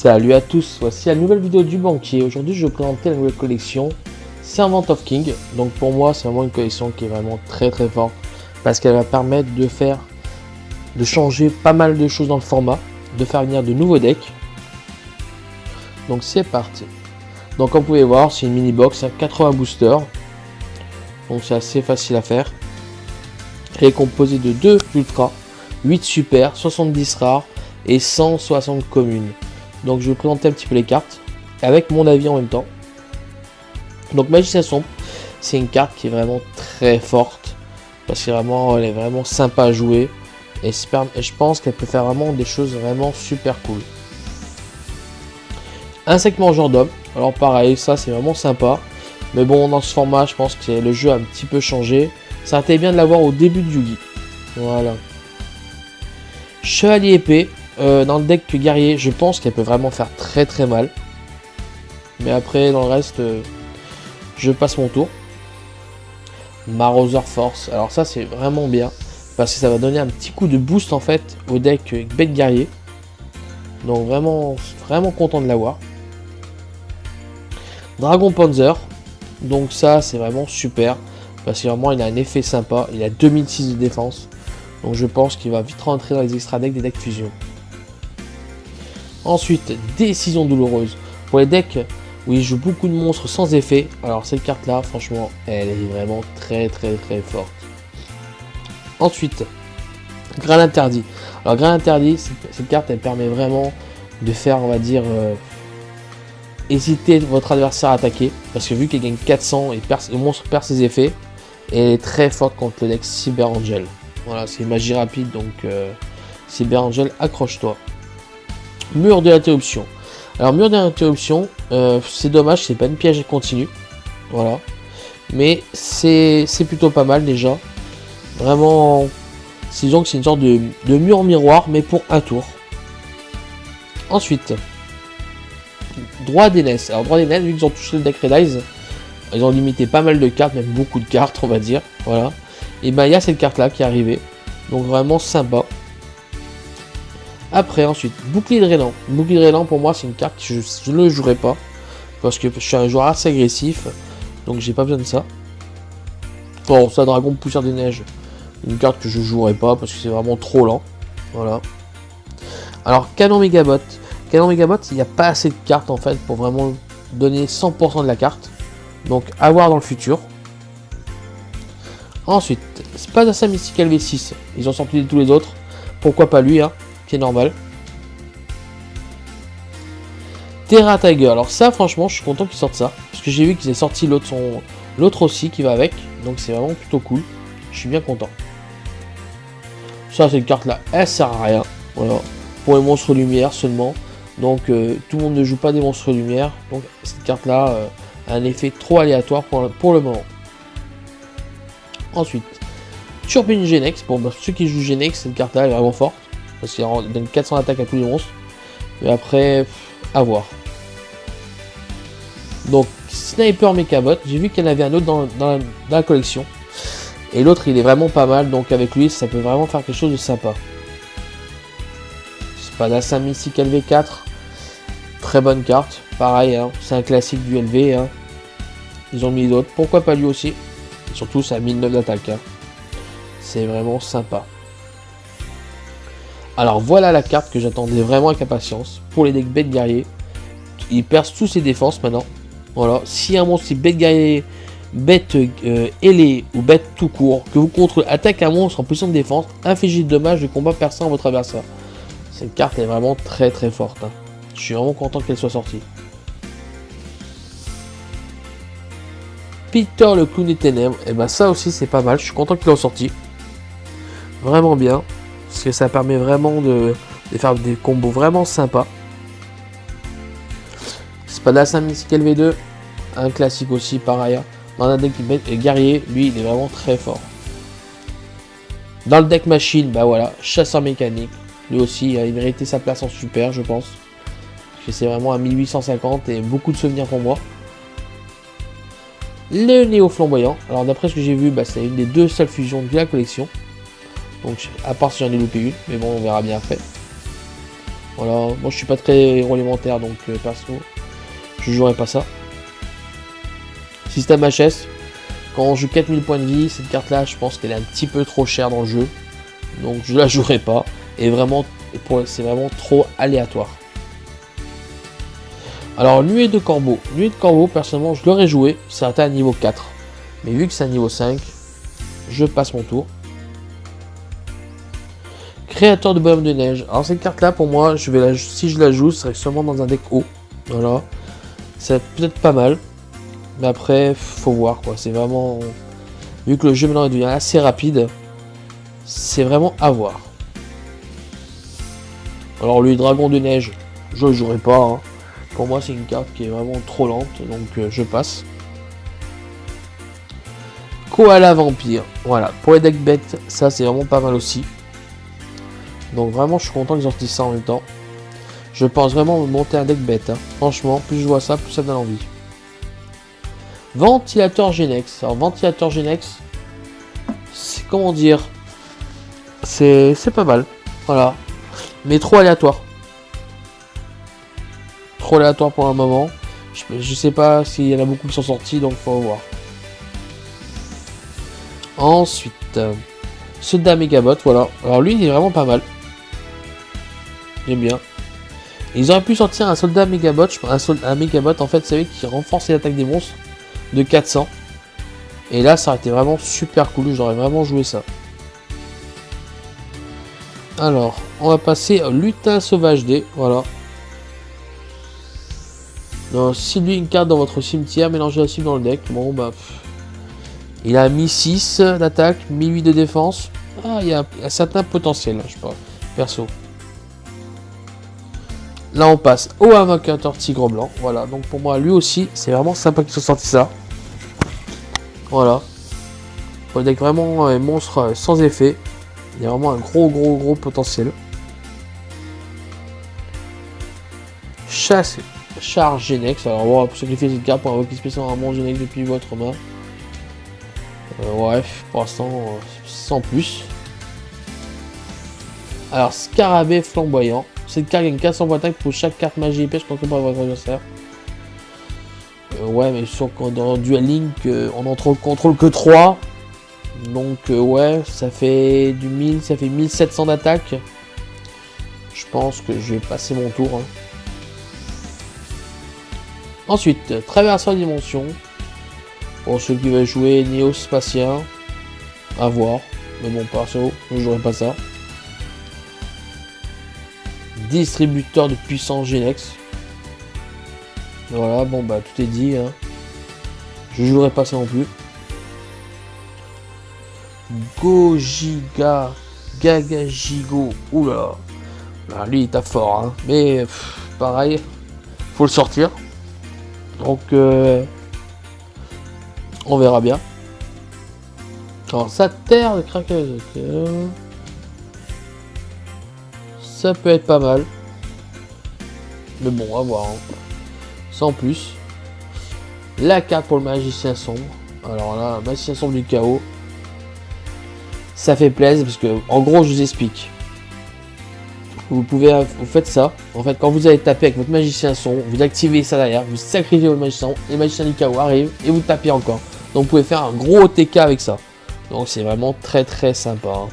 Salut à tous, voici la nouvelle vidéo du banquier. Aujourd'hui je vais vous présenter la nouvelle collection Servant of King. Donc pour moi c'est vraiment une collection qui est vraiment très forte parce qu'elle va permettre de changer pas mal de choses dans le format, de faire venir de nouveaux decks. Donc c'est parti. Donc comme vous pouvez voir c'est une mini box, 80 boosters. Donc c'est assez facile à faire. Elle est composée de 2 ultra, 8 super, 70 rares et 160 communes. Donc je vais vous présenter un petit peu les cartes avec mon avis en même temps. Donc Magicien Sombre, c'est une carte qui est vraiment très forte parce qu'elle est vraiment sympa à jouer et je pense qu'elle peut faire vraiment des choses vraiment super cool. Insecte Mangeur d'Homme, alors pareil, ça c'est vraiment sympa, mais bon dans ce format je pense que le jeu a un petit peu changé. Ça aurait été bien de l'avoir au début de Yugi. Voilà. Chevalier épée. Dans le deck guerrier, je pense qu'elle peut vraiment faire très mal. Mais après, dans le reste, je passe mon tour. Marauder Force. Alors ça, c'est vraiment bien. Parce que ça va donner un petit coup de boost, en fait, au deck bête guerrier. Donc vraiment content de l'avoir. Dragon Panzer. Donc ça, c'est vraiment super. Parce que vraiment, il a un effet sympa. Il a 2006 de défense. Donc je pense qu'il va vite rentrer dans les extra decks des decks fusion. Ensuite, Décision douloureuse. Pour les decks où il joue beaucoup de monstres sans effet, alors cette carte là, franchement, elle est vraiment très forte. Ensuite, Graal interdit. Alors Graal interdit, cette carte elle permet vraiment de faire, on va dire, hésiter votre adversaire à attaquer. Parce que vu qu'elle gagne 400 et le monstre perd ses effets, elle est très forte contre le deck Cyber Angel. Voilà, c'est une magie rapide, donc Cyber Angel, accroche-toi. Mur de l'interruption. Alors mur de l'interruption, c'est dommage, c'est pas une piège continue. Voilà. Mais c'est plutôt pas mal déjà. Vraiment, disons que c'est une sorte de mur miroir, mais pour un tour. Ensuite, droit d'aînesse. Alors droit d'aînesse, vu qu'ils ont touché le deck Red Eyes, ils ont limité pas mal de cartes, même beaucoup de cartes, on va dire. Voilà. Et ben il y a cette carte là qui est arrivée. Donc vraiment sympa. Après, ensuite, Bouclier Drainant. Bouclier Drainant, pour moi, c'est une carte que je ne jouerai pas. Parce que je suis un joueur assez agressif. Donc, j'ai pas besoin de ça. Bon, ça, Dragon Poussière des Neiges. Une carte que je jouerai pas parce que c'est vraiment trop lent. Voilà. Alors, Canon Mégabot. Canon Mégabot, il n'y a pas assez de cartes, en fait, pour vraiment donner 100% de la carte. Donc, à voir dans le futur. Ensuite, Spadassa Mystical V6. Ils ont sorti tous les autres. Pourquoi pas lui, hein, qui est normal. Terra Tiger. Alors ça, franchement, je suis content qu'ils sortent ça. Parce que j'ai vu qu'ils aient sorti l'autre aussi qui va avec. Donc c'est vraiment plutôt cool. Je suis bien content. Ça, cette carte-là, elle sert à rien. Voilà. Pour les monstres lumière seulement. Donc tout le monde ne joue pas des monstres lumière. Donc cette carte-là a un effet trop aléatoire pour le moment. Ensuite, Turbine Genex. Pour ceux qui jouent Genex, cette carte-là est vraiment forte. Parce qu'il donne 400 attaques à tous les monstres. Mais après, à voir. Donc, Sniper Mechabot. J'ai vu qu'il y en avait un autre dans la collection. Et l'autre, il est vraiment pas mal. Donc, avec lui, ça peut vraiment faire quelque chose de sympa. Spadassa Mystical V4. Très bonne carte. Pareil, hein, c'est un classique du LV. Hein. Ils ont mis d'autres. Pourquoi pas lui aussi? Et surtout, ça a 1009 d'attaque. Hein. C'est vraiment sympa. Alors voilà la carte que j'attendais vraiment avec impatience. Pour les decks bête guerrier. Il perce tous ses défenses maintenant. Voilà. Si un monstre bête guerrier, bête ailé ou bête tout court, que vous contrôlez, attaque un monstre en position de défense, infligez de dommages de combat perçant à votre adversaire. Cette carte est vraiment très forte. Hein. Je suis vraiment content qu'elle soit sortie. Peter le clown des ténèbres. Et ben ça aussi c'est pas mal. Je suis content qu'il soit sorti. Vraiment bien. Parce que ça permet vraiment de faire des combos vraiment sympas. Spadassa Mystical V2, un classique aussi pareil. Dans un deck guerrier, lui il est vraiment très fort. Dans le deck machine, bah voilà, Chasseur Mécanique. Lui aussi il méritait sa place en super, je pense. Parce que c'est vraiment un 1850 et beaucoup de souvenirs pour moi. Le Néo Flamboyant. Alors d'après ce que j'ai vu, bah, c'est une des 2 seules fusions de la collection. Donc à part si j'en ai loupé une, mais bon on verra bien après. Voilà, moi je suis pas très héros élémentaire, donc perso, je jouerai pas ça. Système HS, quand on joue 4000 points de vie, cette carte là, je pense qu'elle est un petit peu trop chère dans le jeu. Donc je la jouerai pas. Et vraiment, c'est vraiment trop aléatoire. Alors, nuée de corbeau. Nuée de corbeau, personnellement, je l'aurais joué. Ça atteint un niveau 4. Mais vu que c'est un niveau 5, je passe mon tour. Créateur de bonhomme de neige. Alors, cette carte-là, pour moi, si je la joue, ce serait seulement dans un deck haut. Voilà. C'est peut-être pas mal. Mais après, faut voir, quoi. C'est vraiment... Vu que le jeu, maintenant, devient assez rapide, c'est vraiment à voir. Alors, lui, dragon de neige, je le jouerai pas, hein. Pour moi, c'est une carte qui est vraiment trop lente, donc je passe. Koala vampire. Voilà, pour les decks bêtes, ça c'est vraiment pas mal aussi. Donc vraiment, je suis content qu'ils ont sorti ça en même temps. Je pense vraiment monter un deck bête. Hein. Franchement, plus je vois ça, plus ça me donne envie. Ventilateur Genex. Alors, ventilateur Genex, c'est comment dire, c'est pas mal. Voilà, mais trop aléatoire. Trop aléatoire pour un moment. Je sais pas s'il y en a beaucoup qui sont sortis, donc faut voir. Ensuite, Soldat Megabot, voilà. Alors lui, il est vraiment pas mal. J'aime bien. Ils auraient pu sortir un Soldat Megabot, un Megabot en fait, vous savez, qui renforce l'attaque des monstres de 400. Et là, ça aurait été vraiment super cool. J'aurais vraiment joué ça. Alors, on va passer au Lutin Sauvage D, voilà. Donc, si lui une carte dans votre cimetière, mélangez la cible dans le deck. Bon, bah. Il a mis 6 d'attaque, mis 8 de défense. Ah, il y a un certain potentiel, je sais pas. Perso. Là, on passe au invocateur tigre blanc. Voilà, donc pour moi, lui aussi, c'est vraiment sympa qu'ils soient sortis ça. Voilà. Pour le deck vraiment monstre sans effet. Il y a vraiment un gros potentiel. Charge Genex. Alors, on va sacrifier cette carte pour invoquer spécialement un monstre Genex depuis votre main. Ouais, pour l'instant, sans plus. Alors, Scarabée flamboyant. Cette carte gagne 400 points d'attaque pour chaque carte magie épée contrôlée par votre adversaire. Ouais, mais sur dans Duel Link, on n'en contrôle que 3. Donc, ouais, ça fait du 1000, ça fait 1700 d'attaque. Je pense que je vais passer mon tour. Hein. Ensuite, Traverseur de dimension. Pour ceux qui veulent jouer Néo-Spatien, à voir. Mais bon, perso, je ne jouerai pas ça. Distributeur de puissance Genex. Voilà, bon bah tout est dit. Hein. Je jouerai pas ça non plus. Gojiga, Gagajigo. Oula. Là, lui il tape fort. Hein. Mais pareil, faut le sortir. Donc on verra bien. Alors ça terre de craquage. Ça peut être pas mal. Mais bon, à voir. Hein. Sans plus. La carte pour le magicien sombre. Alors là, magicien sombre du chaos. Ça fait plaisir parce que, en gros, je vous explique. Vous faites ça. En fait, quand vous allez taper avec votre magicien sombre, vous activez ça derrière, vous sacrifiez votre magicien, les magiciens du chaos arrivent et vous tapez encore. Donc vous pouvez faire un gros TK avec ça. Donc c'est vraiment très sympa. Hein.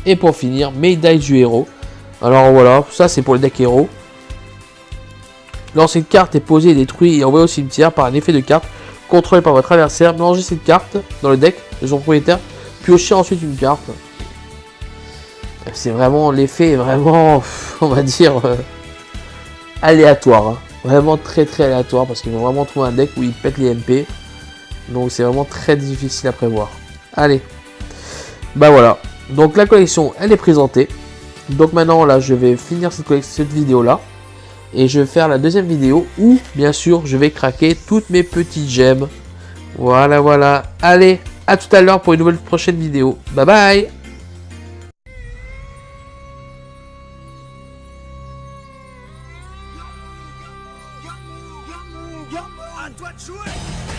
Et pour finir, médaille du héros. Alors voilà, ça c'est pour le deck héros. Lorsqu'une carte est posée, détruite et envoyée au cimetière par un effet de carte contrôlé par votre adversaire, mélangez cette carte dans le deck de son propriétaire, piochez ensuite une carte. C'est vraiment, l'effet est vraiment, on va dire, aléatoire. Hein. Vraiment très aléatoire parce qu'ils vont vraiment trouver un deck où ils pètent les MP. Donc c'est vraiment très difficile à prévoir. Allez, bah voilà. Donc la collection, elle est présentée. Donc maintenant, là, je vais finir cette vidéo-là. Et je vais faire la deuxième vidéo où, bien sûr, je vais craquer toutes mes petites gemmes. Voilà. Allez, à tout à l'heure pour une nouvelle prochaine vidéo. Bye bye. À toi de jouer!